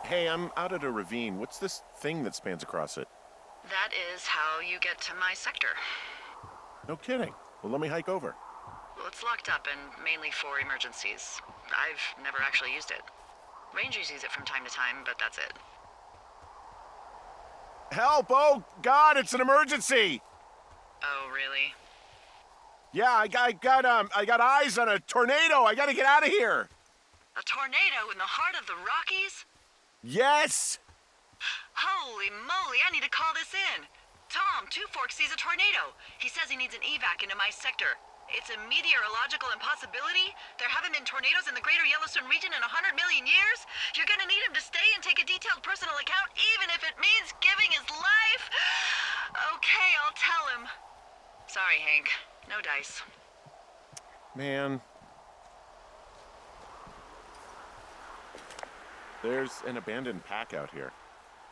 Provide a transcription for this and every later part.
Hey, I'm out at a ravine. What's this thing that spans across it? That is how you get to my sector. No kidding. Well, let me hike over. Well, it's locked up and mainly for emergencies. I've never actually used it. Rangers use it from time to time, but that's it. Help! Oh, God, it's an emergency! Oh, really? Yeah, I got eyes on a tornado. I gotta get out of here. A tornado in the heart of the Rockies? Yes! Holy moly, I need to call this in. Tom, Two Forks sees a tornado. He says he needs an evac into my sector. It's a meteorological impossibility. There haven't been tornadoes in the greater Yellowstone region in 100 million years. You're gonna need him to stay and take a detailed personal account, even if it means giving his life. Okay, I'll tell him. Sorry, Hank. No dice. Man. There's an abandoned pack out here.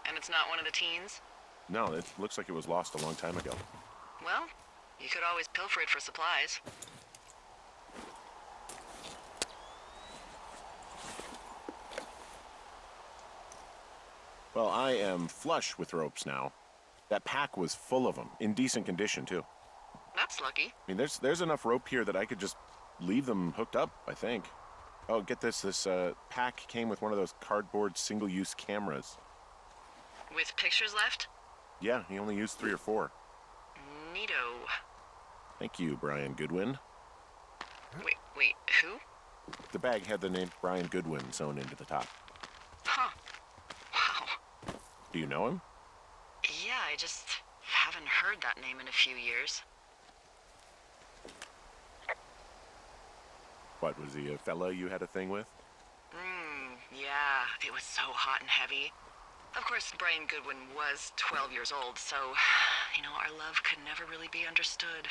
And it's not one of the teens? No, it looks like it was lost a long time ago. Well, you could always pilfer it for supplies. Well, I am flush with ropes now. That pack was full of them, in decent condition, too. That's lucky. I mean, there's enough rope here that I could just leave them hooked up, I think. Oh, get this. This pack came with one of those cardboard single-use cameras. With pictures left? Yeah, he only used 3 or 4. Neato. Thank you, Brian Goodwin. Wait, who? The bag had the name Brian Goodwin sewn into the top. Huh. Wow. Do you know him? Yeah, I just haven't heard that name in a few years. What, was he a fella you had a thing with? Yeah, it was so hot and heavy. Of course, Brian Goodwin was 12 years old, so, our love could never really be understood.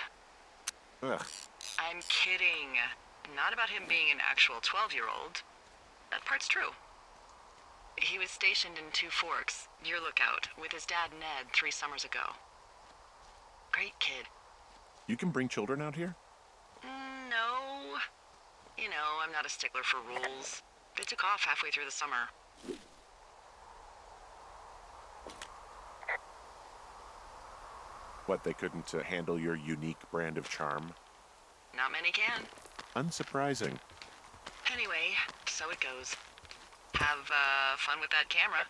Ugh. I'm kidding. Not about him being an actual 12-year-old. That part's true. He was stationed in Two Forks, your lookout, with his dad Ned 3 summers ago. Great kid. You can bring children out here? No. I'm not a stickler for rules. They took off halfway through the summer. What, they couldn't handle your unique brand of charm? Not many can. Unsurprising. Anyway, so it goes. Have fun with that camera.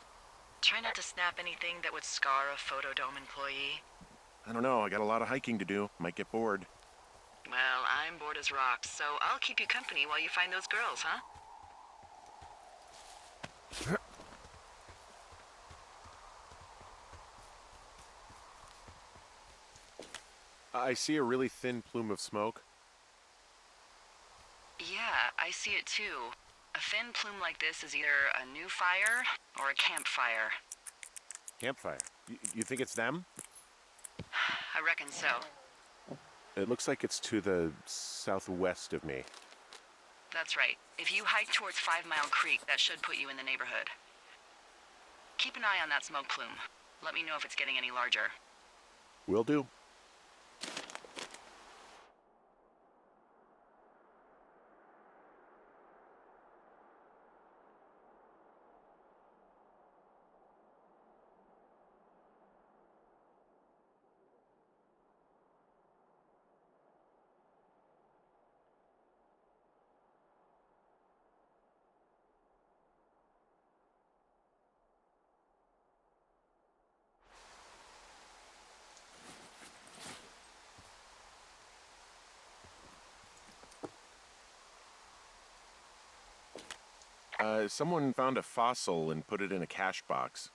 Try not to snap anything that would scar a Photodome employee. I don't know, I got a lot of hiking to do. Might get bored. Well, I'm bored as rocks, so I'll keep you company while you find those girls, huh? I see a really thin plume of smoke. Yeah, I see it too. A thin plume like this is either a new fire or a campfire. Campfire. You think it's them? I reckon so. It looks like it's to the southwest of me. That's right. If you hike towards 5 Mile Creek, that should put you in the neighborhood. Keep an eye on that smoke plume. Let me know if it's getting any larger. Will do. Someone found a fossil and put it in a cache box.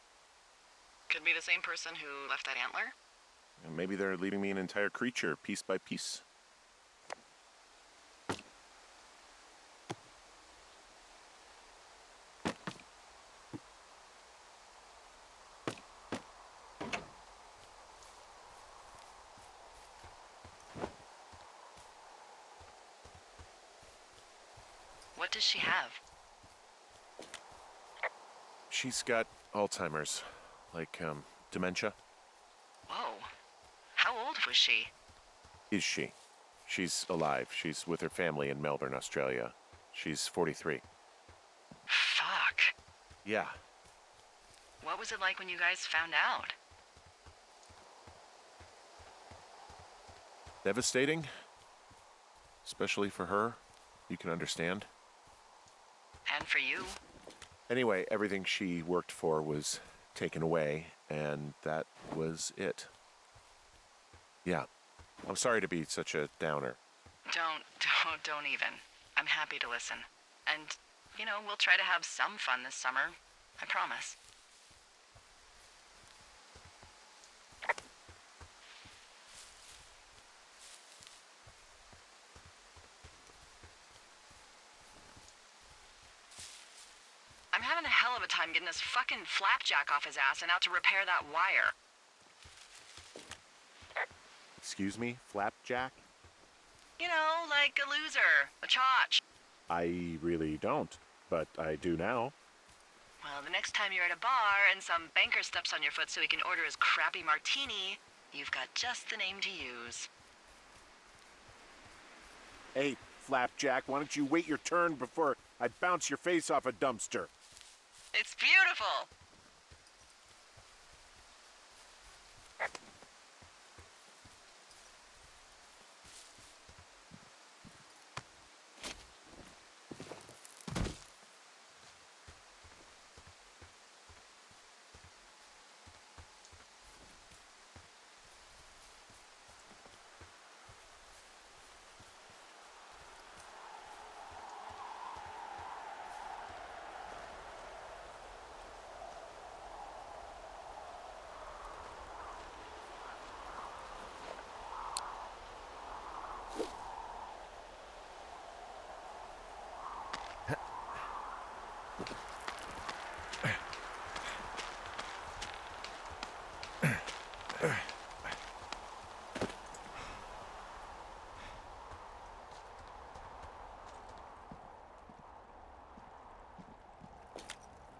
Could be the same person who left that antler. And maybe they're leaving me an entire creature, piece by piece. What does she have? She's got Alzheimer's. Like, dementia. Whoa. How old was she? Is she? She's alive. She's with her family in Melbourne, Australia. She's 43. Fuck. Yeah. What was it like when you guys found out? Devastating. Especially for her. You can understand. And for you? Anyway, everything she worked for was taken away, and that was it. Yeah. I'm sorry to be such a downer. Don't even. I'm happy to listen. And, we'll try to have some fun this summer. I promise. I'm having a hell of a time getting this fucking flapjack off his ass and out to repair that wire. Excuse me, Flapjack? Like a loser, a chotch. I really don't, but I do now. Well, the next time you're at a bar and some banker steps on your foot so he can order his crappy martini, you've got just the name to use. Hey, Flapjack, why don't you wait your turn before I bounce your face off a dumpster? It's beautiful!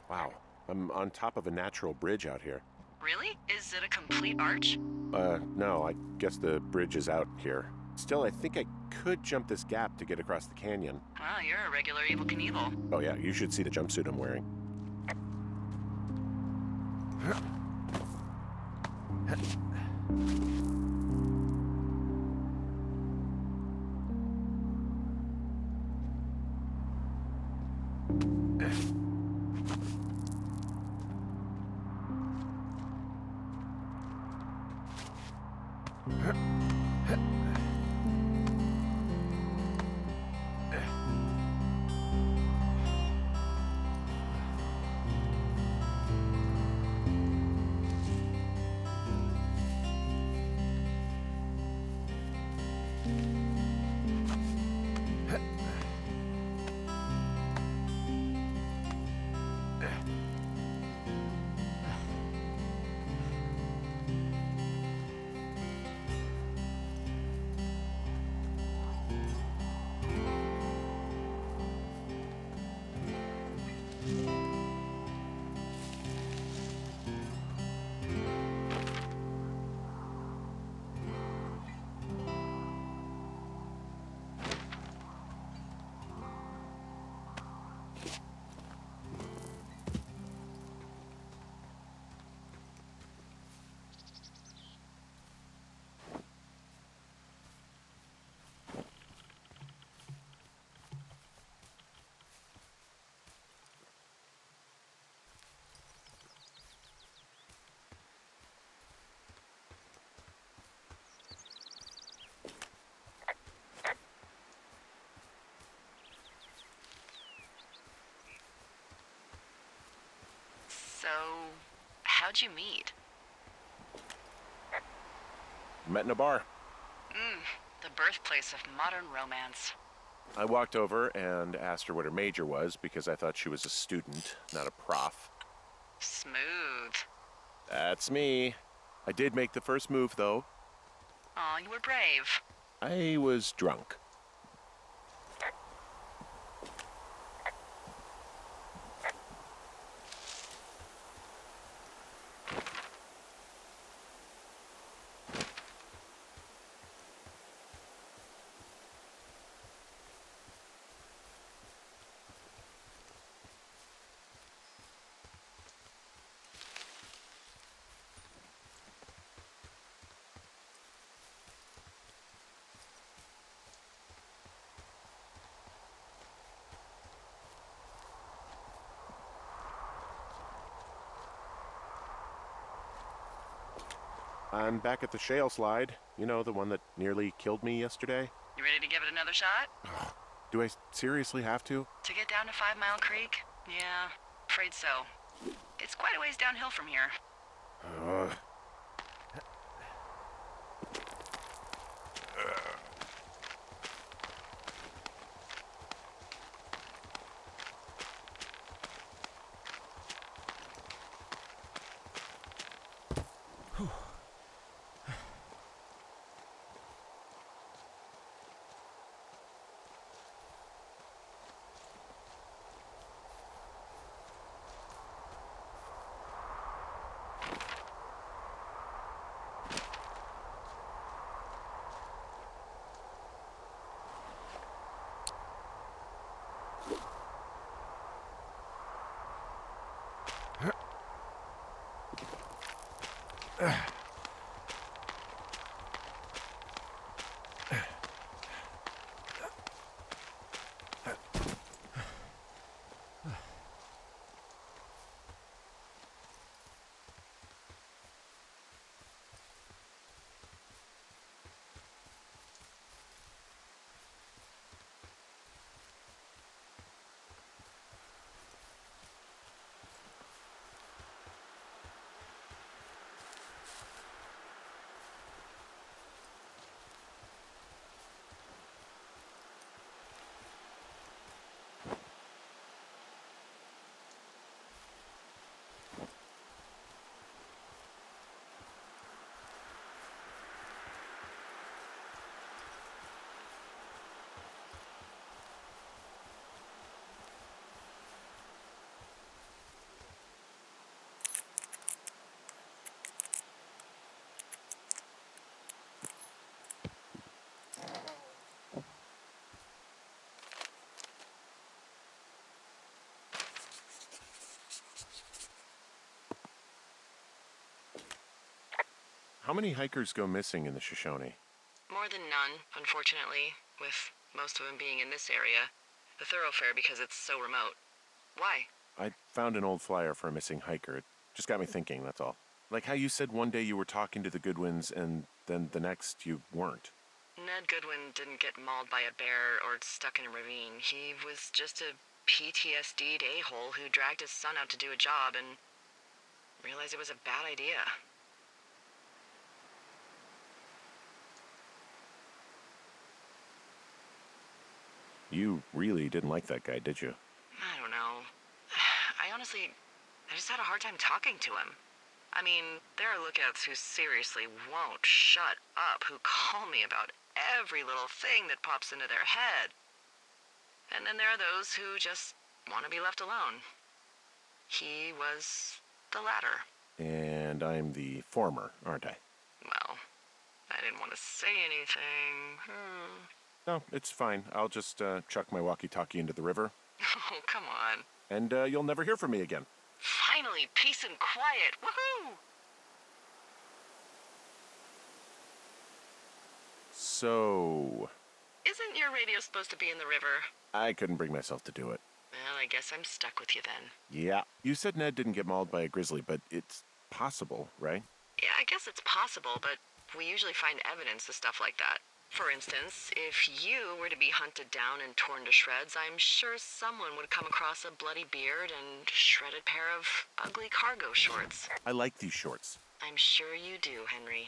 Wow, I'm on top of a natural bridge out here. Really? Is it a complete arch? No, I guess the bridge is out here. Still, I think I could jump this gap to get across the canyon. Well, you're a regular Evel Knievel. Oh yeah, you should see the jumpsuit I'm wearing. So, how'd you meet? Met in a bar. The birthplace of modern romance. I walked over and asked her what her major was because I thought she was a student, not a prof. Smooth. That's me. I did make the first move, though. Aw, you were brave. I was drunk. I'm back at the shale slide. You know, the one that nearly killed me yesterday. You ready to give it another shot? Do I seriously have to? To get down to 5 Mile Creek? Yeah, afraid so. It's quite a ways downhill from here. How many hikers go missing in the Shoshone? More than none, unfortunately, with most of them being in this area. The thoroughfare because it's so remote. Why? I found an old flyer for a missing hiker. It just got me thinking, that's all. Like how you said one day you were talking to the Goodwins and then the next you weren't. Ned Goodwin didn't get mauled by a bear or stuck in a ravine. He was just a PTSD'd a-hole who dragged his son out to do a job and realized it was a bad idea. You really didn't like that guy, did you? I don't know. I just had a hard time talking to him. I mean, there are lookouts who seriously won't shut up, who call me about every little thing that pops into their head. And then there are those who just want to be left alone. He was the latter. And I'm the former, aren't I? Well, I didn't want to say anything. No, it's fine. I'll just chuck my walkie-talkie into the river. Oh, come on. And you'll never hear from me again. Finally, peace and quiet. Woohoo! So... Isn't your radio supposed to be in the river? I couldn't bring myself to do it. Well, I guess I'm stuck with you then. Yeah. You said Ned didn't get mauled by a grizzly, but it's possible, right? Yeah, I guess it's possible, but we usually find evidence of stuff like that. For instance, if you were to be hunted down and torn to shreds, I'm sure someone would come across a bloody beard and shredded pair of ugly cargo shorts. I like these shorts. I'm sure you do, Henry.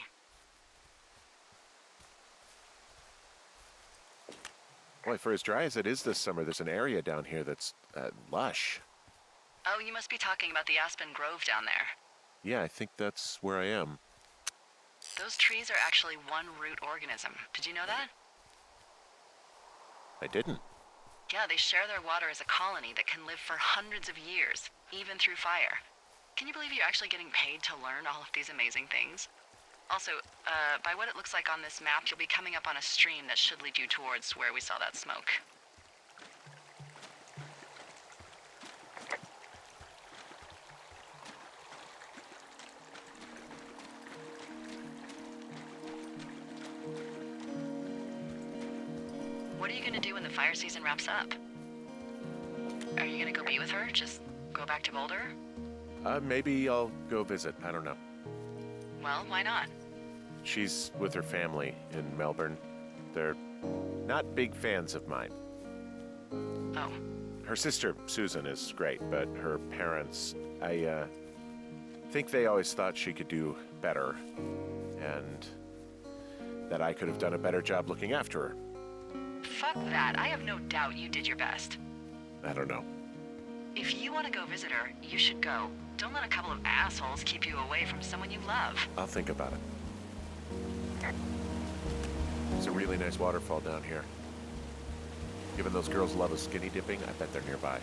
Boy, for as dry as it is this summer, there's an area down here that's lush. Oh, you must be talking about the Aspen Grove down there. Yeah, I think that's where I am. Those trees are actually one root organism. Did you know that? I didn't. Yeah, they share their water as a colony that can live for hundreds of years, even through fire. Can you believe you're actually getting paid to learn all of these amazing things? Also, by what it looks like on this map, you'll be coming up on a stream that should lead you towards where we saw that smoke. What are you gonna do when the fire season wraps up? Are you gonna go be with her? Just go back to Boulder? Maybe I'll go visit. I don't know. Well, why not? She's with her family in Melbourne. They're not big fans of mine. Oh. Her sister, Susan, is great, but her parents, I think they always thought she could do better, and that I could have done a better job looking after her. Fuck that. I have no doubt you did your best. I don't know. If you want to go visit her, you should go. Don't let a couple of assholes keep you away from someone you love. I'll think about it. There's a really nice waterfall down here. Given those girls love a skinny dipping, I bet they're nearby.